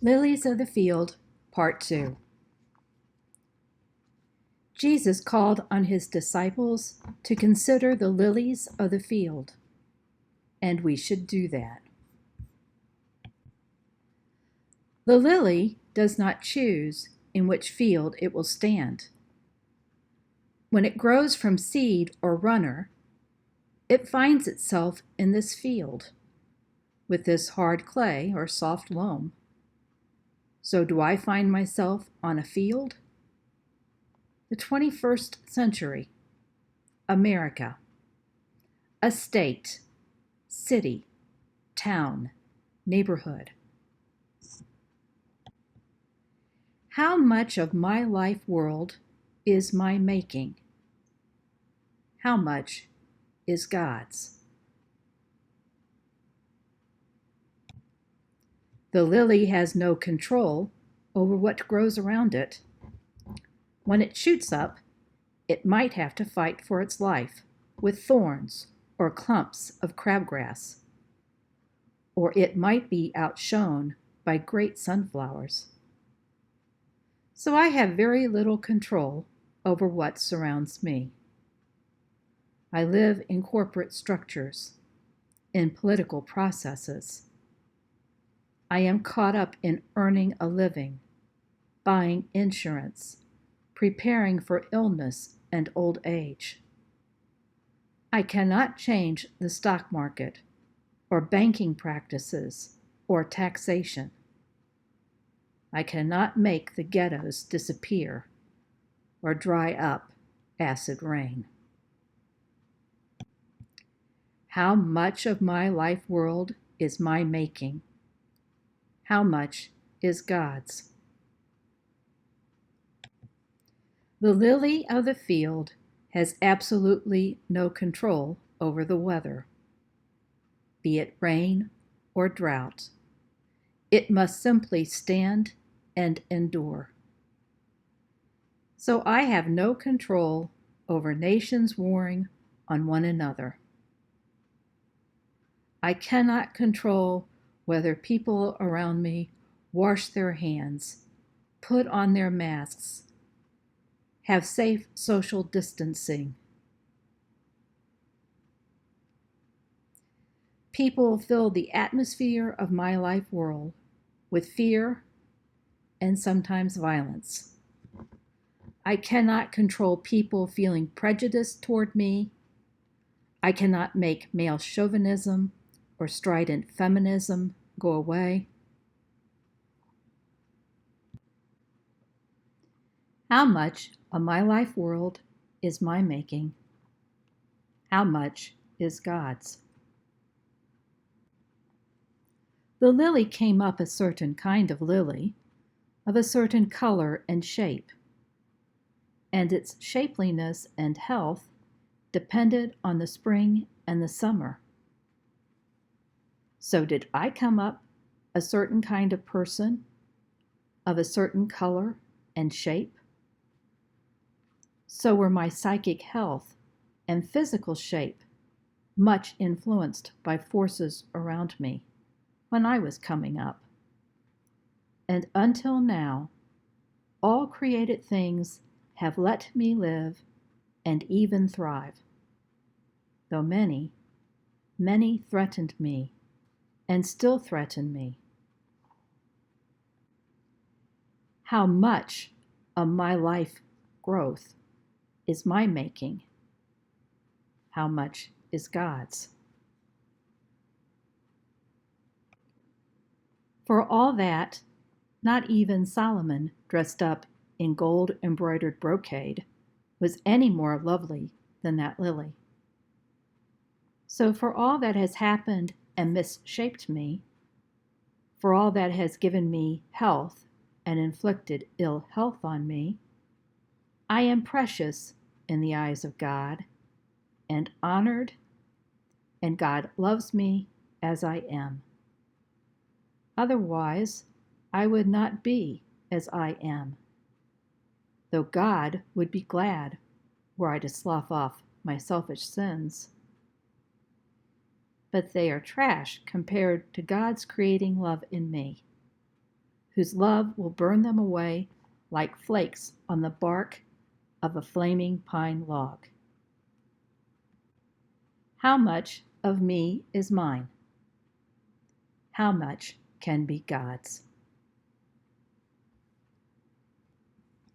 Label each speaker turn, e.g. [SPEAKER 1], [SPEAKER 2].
[SPEAKER 1] Lilies of the Field, Part 2. Jesus called on his disciples to consider the lilies of the field, and we should do that. The lily does not choose in which field it will stand. When it grows from seed or runner, it finds itself in this field, with this hard clay or soft loam. So do I find myself on a field? The 21st century, America, a state, city, town, neighborhood. How much of my life world is my making? How much is God's? The lily has no control over what grows around it. When it shoots up, it might have to fight for its life with thorns or clumps of crabgrass, or it might be outshone by great sunflowers. So I have very little control over what surrounds me. I live in corporate structures, in political processes. I am caught up in earning a living, buying insurance, preparing for illness and old age. I cannot change the stock market, or banking practices, or taxation. I cannot make the ghettos disappear, or dry up acid rain. How much of my life world is my making? How much is God's? The lily of the field has absolutely no control over the weather, be it rain or drought. It must simply stand and endure. So I have no control over nations warring on one another. I cannot control whether people around me wash their hands, put on their masks, have safe social distancing. People fill the atmosphere of my life world with fear and sometimes violence. I cannot control people feeling prejudice toward me. I cannot make male chauvinism or strident feminism go away. How much of my life world is my making? How much is God's? The lily came up a certain kind of lily, of a certain color and shape, and its shapeliness and health depended on the spring and the summer. So did I come up a certain kind of person, of a certain color and shape? So were my psychic health and physical shape much influenced by forces around me when I was coming up. And until now, all created things have let me live and even thrive, though many, many threatened me and still threaten me. How much of my life growth is my making? How much is God's? For all that, not even Solomon, dressed up in gold-embroidered brocade, was any more lovely than that lily. So for all that has happened and misshaped me, for all that has given me health and inflicted ill health on me, I am precious in the eyes of God and honored, and God loves me as I am. Otherwise, I would not be as I am, though God would be glad were I to slough off my selfish sins. But they are trash compared to God's creating love in me. whose love will burn them away like flakes on the bark of a flaming pine log. How much of me is mine? How much can be God's?